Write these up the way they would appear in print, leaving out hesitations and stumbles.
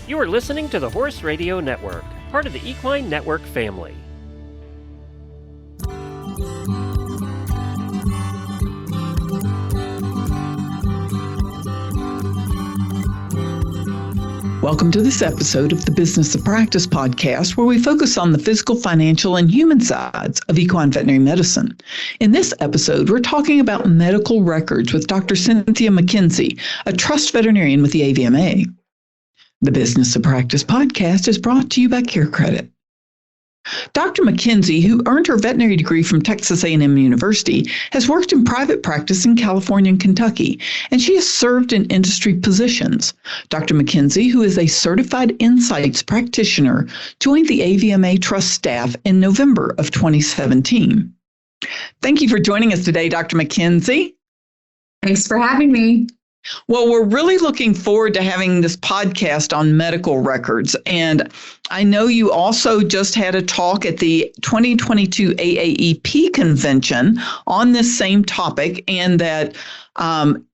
You are listening to the Horse Radio Network, part of the Equine Network family. Welcome to this episode of the Business of Practice podcast, where we focus on the physical, financial, and human sides of equine veterinary medicine. In this episode, we're talking about medical records with Dr. Cynthia MacKenzie, a trust veterinarian with the AVMA. The Business of Practice podcast is brought to you by CareCredit. Dr. MacKenzie, who earned her veterinary degree from Texas A&M University, has worked in private practice in California and Kentucky, and she has served in industry positions. Dr. MacKenzie, who is a certified insights practitioner, joined the AVMA Trust staff in November of 2017. Thank you for joining us today, Dr. MacKenzie. Thanks for having me. Well, we're really looking forward to having this podcast on medical records. And I know you also just had a talk at the 2022 AAEP convention on this same topic, and that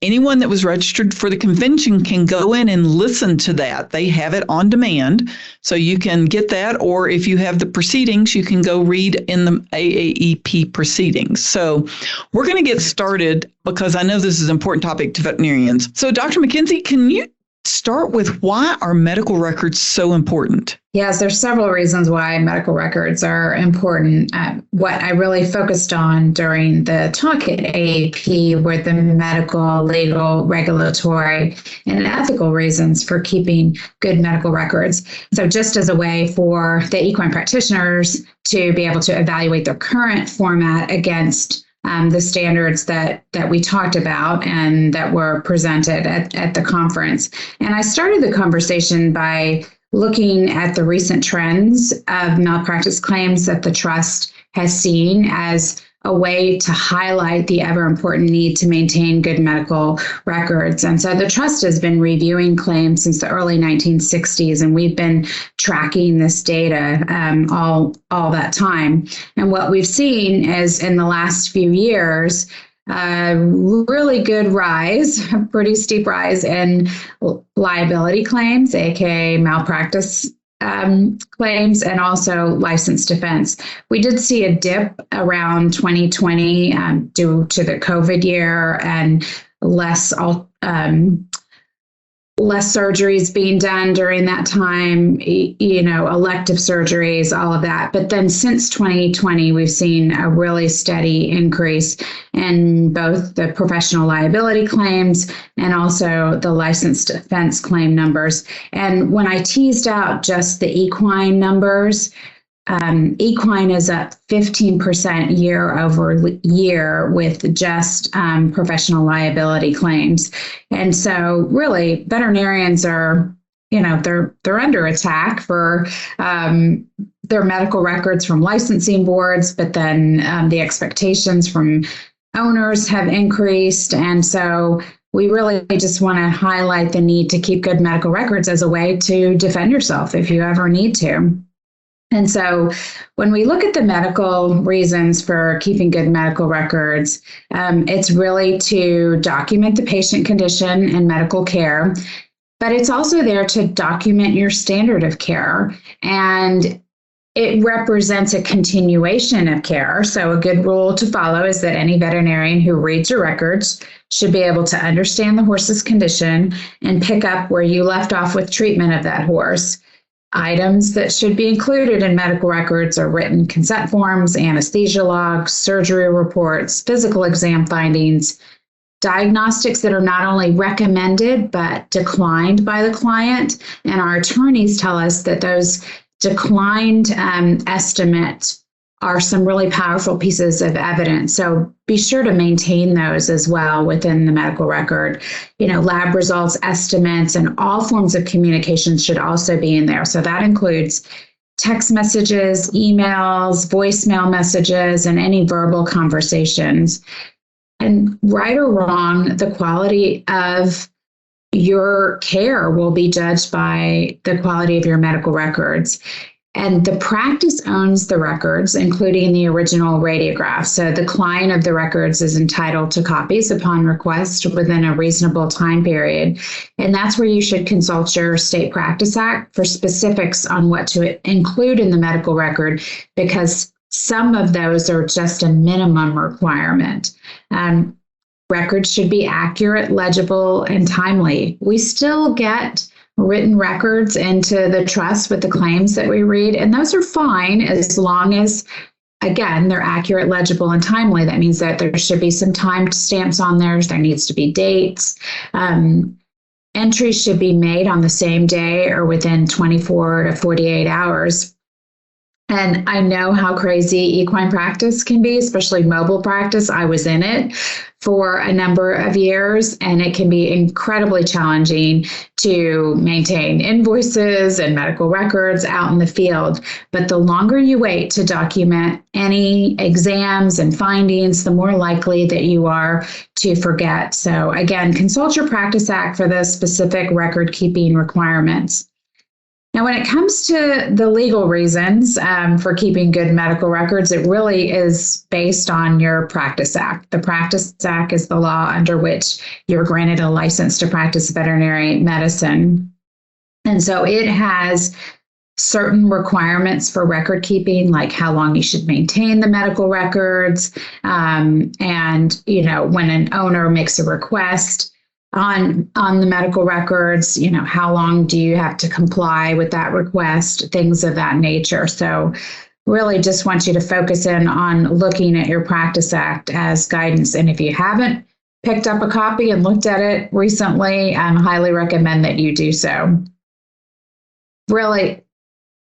anyone that was registered for the convention can go in and listen to that. They have it on demand, so you can get that, or if you have the proceedings, you can go read in the AAEP proceedings. So we're going to get started because I know this is an important topic to veterinarians. So Dr. MacKenzie, can you start with why are medical records so important? Yes, there's several reasons why medical records are important. What I really focused on during the talk at AAP were the medical, legal, regulatory, and ethical reasons for keeping good medical records. So just as a way for the equine practitioners to be able to evaluate their current format against the standards that we talked about and that were presented at the conference. And I started the conversation by looking at the recent trends of malpractice claims that the trust has seen as a way to highlight the ever important need to maintain good medical records. And so the trust has been reviewing claims since the early 1960s, and we've been tracking this data all that time. And what we've seen is in the last few years, really good rise, a pretty steep rise in liability claims, aka malpractice claims, and also license defense. We did see a dip around 2020 due to the COVID year and less surgeries being done during that time, elective surgeries, all of that. But then since 2020, we've seen a really steady increase in both the professional liability claims and also the license defense claim numbers. And when I teased out just the equine numbers, equine is up 15% year over year with just professional liability claims. And so really veterinarians are, they're under attack for their medical records from licensing boards, but then the expectations from owners have increased. And so we really just want to highlight the need to keep good medical records as a way to defend yourself if you ever need to. And so when we look at the medical reasons for keeping good medical records, it's really to document the patient condition and medical care, but it's also there to document your standard of care. And it represents a continuation of care. So a good rule to follow is that any veterinarian who reads your records should be able to understand the horse's condition and pick up where you left off with treatment of that horse. Items that should be included in medical records are written consent forms, anesthesia logs, surgery reports, physical exam findings, diagnostics that are not only recommended but declined by the client. And our attorneys tell us that those declined estimates are some really powerful pieces of evidence. So be sure to maintain those as well within the medical record. Lab results, estimates, and all forms of communication should also be in there. So that includes text messages, emails, voicemail messages, and any verbal conversations. And right or wrong, the quality of your care will be judged by the quality of your medical records. And the practice owns the records, including the original radiograph. So the client of the records is entitled to copies upon request within a reasonable time period. And that's where you should consult your State Practice Act for specifics on what to include in the medical record, because some of those are just a minimum requirement. Records should be accurate, legible, and timely. We still get written records into the trust with the claims that we read, and those are fine as long as, again, they're accurate, legible, and timely. That means that there should be some time stamps on there. There needs to be dates. Entries should be made on the same day or within 24 to 48 hours. And I know how crazy equine practice can be, especially mobile practice. I was in it for a number of years, and it can be incredibly challenging to maintain invoices and medical records out in the field. But the longer you wait to document any exams and findings, the more likely that you are to forget. So again, consult your Practice Act for the specific record keeping requirements. Now, when it comes to the legal reasons for keeping good medical records, it really is based on your Practice Act. The Practice Act is the law under which you're granted a license to practice veterinary medicine. And so it has certain requirements for record keeping, like how long you should maintain the medical records. And, when an owner makes a request on the medical records, how long do you have to comply with that request, things of that nature. So really just want you to focus in on looking at your Practice Act as guidance. And if you haven't picked up a copy and looked at it recently, I highly recommend that you do so. Really,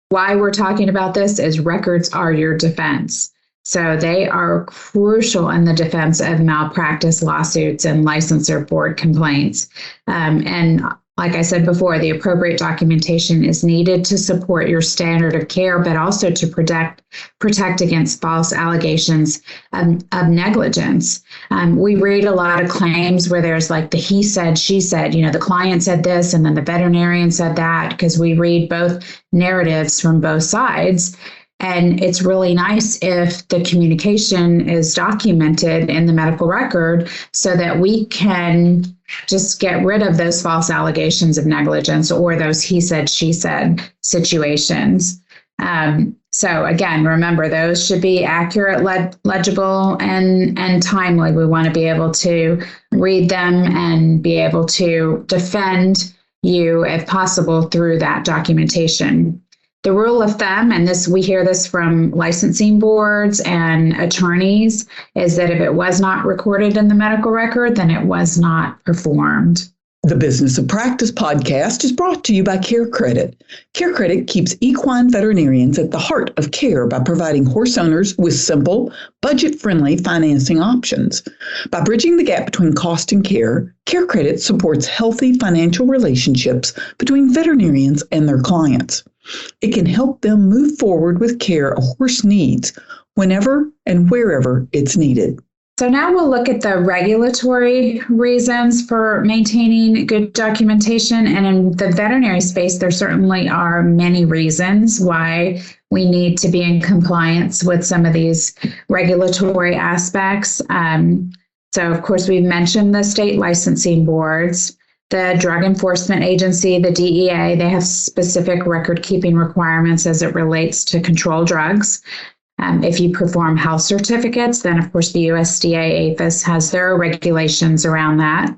why we're talking about this is records are your defense. So they are crucial in the defense of malpractice lawsuits and licensor board complaints. And like I said before, the appropriate documentation is needed to support your standard of care, but also to protect against false allegations of negligence. We read a lot of claims where there's like the he said, she said, the client said this, and then the veterinarian said that, because we read both narratives from both sides. And it's really nice if the communication is documented in the medical record so that we can just get rid of those false allegations of negligence or those he said, she said situations. So again, remember, those should be accurate, legible, and timely. We want to be able to read them and be able to defend you, if possible, through that documentation. The rule of thumb, and we hear this from licensing boards and attorneys, is that if it was not recorded in the medical record, then it was not performed. The Business of Practice podcast is brought to you by CareCredit. CareCredit keeps equine veterinarians at the heart of care by providing horse owners with simple, budget-friendly financing options. By bridging the gap between cost and care, CareCredit supports healthy financial relationships between veterinarians and their clients. It can help them move forward with care a horse needs whenever and wherever it's needed. So now we'll look at the regulatory reasons for maintaining good documentation. And in the veterinary space, there certainly are many reasons why we need to be in compliance with some of these regulatory aspects. So, of course, we've mentioned the state licensing boards. The Drug Enforcement Agency, the DEA, they have specific record-keeping requirements as it relates to controlled drugs. If you perform health certificates, then, of course, the USDA APHIS has their regulations around that.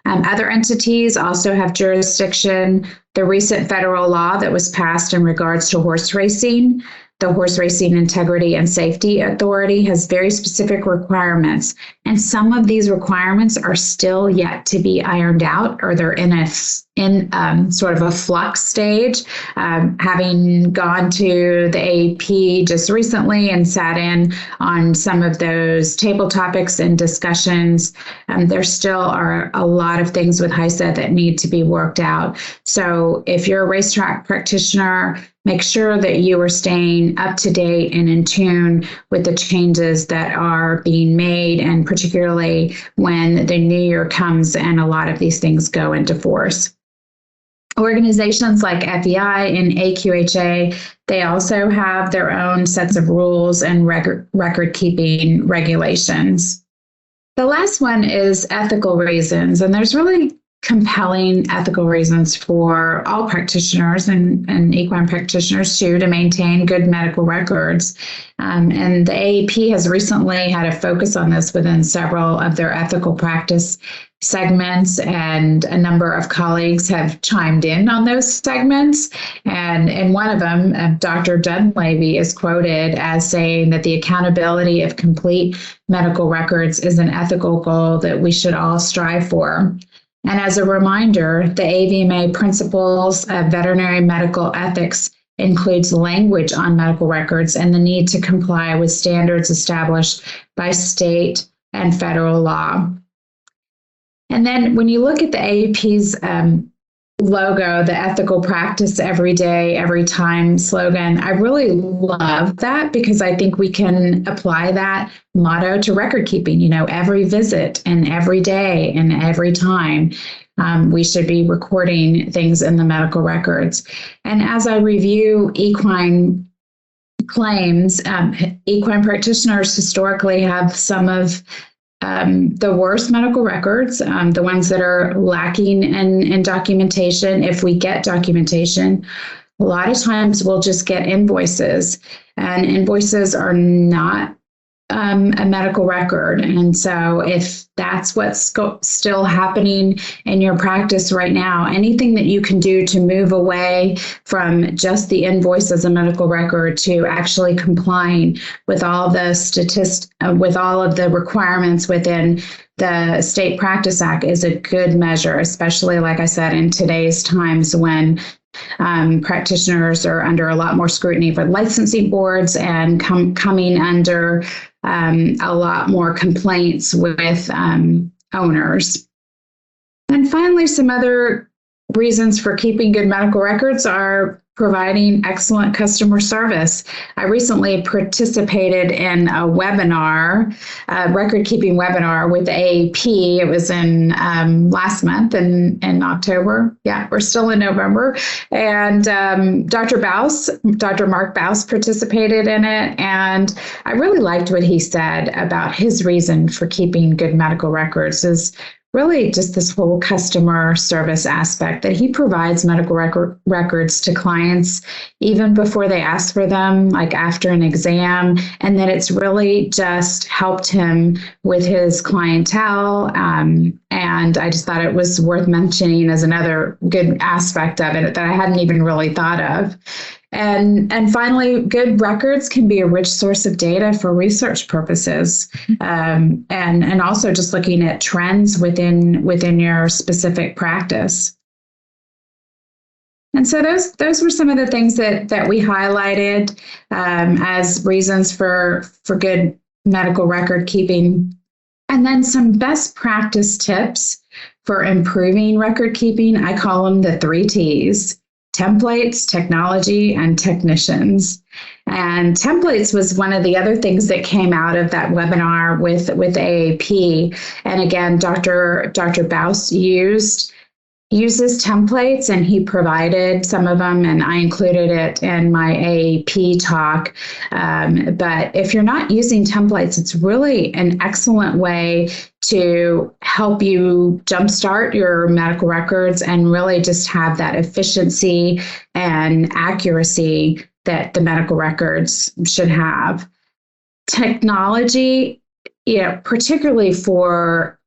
Other entities also have jurisdiction. The recent federal law that was passed in regards to horse racing, the Horse Racing Integrity and Safety Authority, has very specific requirements. And some of these requirements are still yet to be ironed out, or they're in sort of a flux stage. Having gone to the AP just recently and sat in on some of those table topics and discussions, there still are a lot of things with HISA that need to be worked out. So if you're a racetrack practitioner, make sure that you are staying up to date and in tune with the changes that are being made, and particularly when the new year comes and a lot of these things go into force. Organizations like FEI and AQHA, they also have their own sets of rules and record-keeping regulations. The last one is ethical reasons, and there's really compelling ethical reasons for all practitioners and equine practitioners to maintain good medical records. And the AAP has recently had a focus on this within several of their ethical practice segments, and a number of colleagues have chimed in on those segments. And in one of them, Dr. Dunleavy is quoted as saying that the accountability of complete medical records is an ethical goal that we should all strive for. And as a reminder, the AVMA Principles of Veterinary Medical Ethics includes language on medical records and the need to comply with standards established by state and federal law. And then when you look at the AAP's logo, the ethical practice every day, every time slogan, I really love that because I think we can apply that motto to record keeping. You know, every visit and every day and every time we should be recording things in the medical records. And as I review equine claims, equine practitioners historically have some of the worst medical records, the ones that are lacking in documentation. If we get documentation, a lot of times we'll just get invoices, and invoices are not a medical record. And so if that's what's still happening in your practice right now, anything that you can do to move away from just the invoice as a medical record to actually complying with all the with all of the requirements within the State Practice Act is a good measure, especially, like I said, in today's times when practitioners are under a lot more scrutiny for licensing boards and coming under a lot more complaints with owners. And finally, some other reasons for keeping good medical records are providing excellent customer service. I recently participated in a webinar, a record-keeping webinar with AAP. It was in last month in October. Yeah, we're still in November. And Dr. Mark Baus participated in it. And I really liked what he said about his reason for keeping good medical records is really just this whole customer service aspect, that he provides medical records to clients even before they ask for them, like after an exam, and that it's really just helped him with his clientele. And I just thought it was worth mentioning as another good aspect of it that I hadn't even really thought of. And finally, good records can be a rich source of data for research purposes, and also just looking at trends within your specific practice. And so those were some of the things that we highlighted as reasons for good medical record keeping. And then some best practice tips for improving record keeping. I call them the 3 T's. Templates, technology, and technicians. And templates was one of the other things that came out of that webinar with AAP. And again, Dr. Baus uses templates, and he provided some of them, and I included it in my AAP talk. But if you're not using templates, it's really an excellent way to help you jumpstart your medical records and really just have that efficiency and accuracy that the medical records should have. Technology, particularly for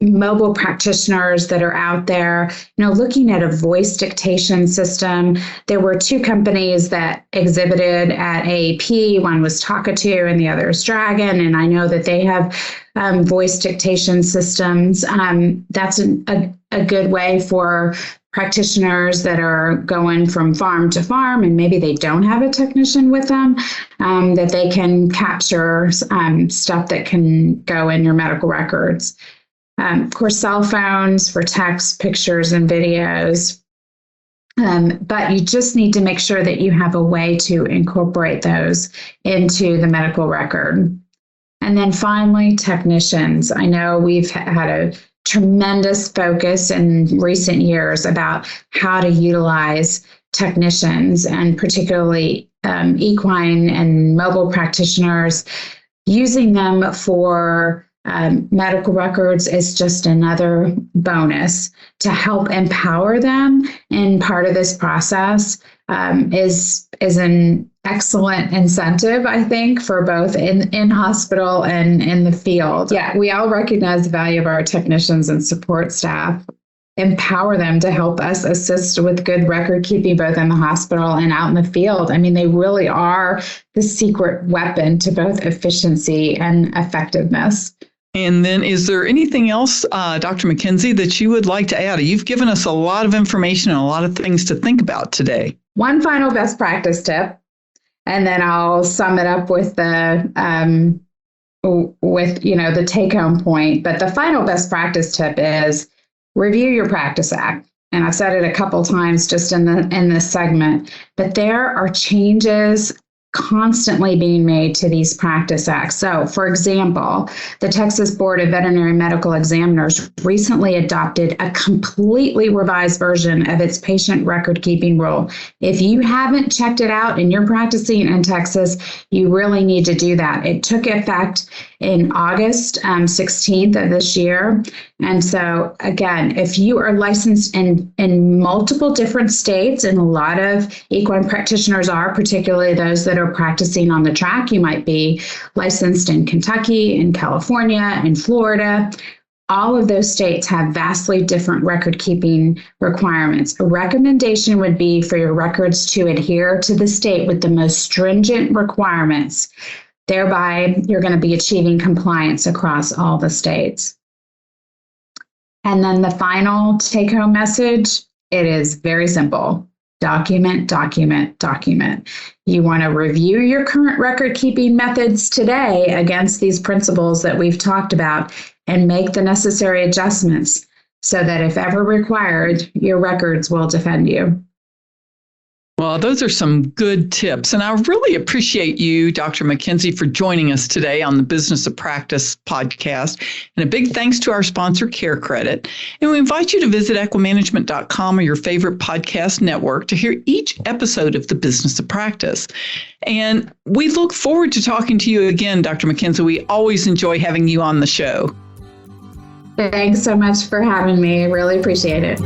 mobile practitioners that are out there, looking at a voice dictation system. There were 2 companies that exhibited at AAP. One was Talkatoo and the other is Dragon. And I know that they have voice dictation systems. That's a good way for practitioners that are going from farm to farm and maybe they don't have a technician with them, that they can capture stuff that can go in your medical records. Of course, cell phones for text, pictures, and videos. But you just need to make sure that you have a way to incorporate those into the medical record. And then finally, technicians. I know we've had a tremendous focus in recent years about how to utilize technicians, and particularly equine and mobile practitioners. Using them for medical records is just another bonus to help empower them. And part of this process is an excellent incentive, I think, for both in hospital and in the field. Yeah, we all recognize the value of our technicians and support staff. Empower them to help us assist with good record keeping, both in the hospital and out in the field. I mean, they really are the secret weapon to both efficiency and effectiveness. And then is there anything else, Dr. MacKenzie, that you would like to add? You've given us a lot of information and a lot of things to think about today. One final best practice tip, and then I'll sum it up with the the take-home point. But the final best practice tip is review your Practice Act. And I've said it a couple times just in this segment, but there are changes constantly being made to these practice acts. So, for example, the Texas Board of Veterinary Medical Examiners recently adopted a completely revised version of its patient record keeping rule. If you haven't checked it out and you're practicing in Texas, you really need to do that. It took effect in August 16th of this year. And so, again, if you are licensed in multiple different states, and a lot of equine practitioners are, particularly those that are practicing on the track, you might be licensed in Kentucky, in California, in Florida. All of those states have vastly different record keeping requirements. A recommendation would be for your records to adhere to the state with the most stringent requirements. Thereby, you're going to be achieving compliance across all the states. And then the final take-home message, it is very simple. Document, document, document. You want to review your current record-keeping methods today against these principles that we've talked about and make the necessary adjustments so that if ever required, your records will defend you. Well, those are some good tips. And I really appreciate you, Dr. MacKenzie, for joining us today on the Business of Practice podcast. And a big thanks to our sponsor, CareCredit. And we invite you to visit equimanagement.com or your favorite podcast network to hear each episode of the Business of Practice. And we look forward to talking to you again, Dr. MacKenzie. We always enjoy having you on the show. Thanks so much for having me. I really appreciate it.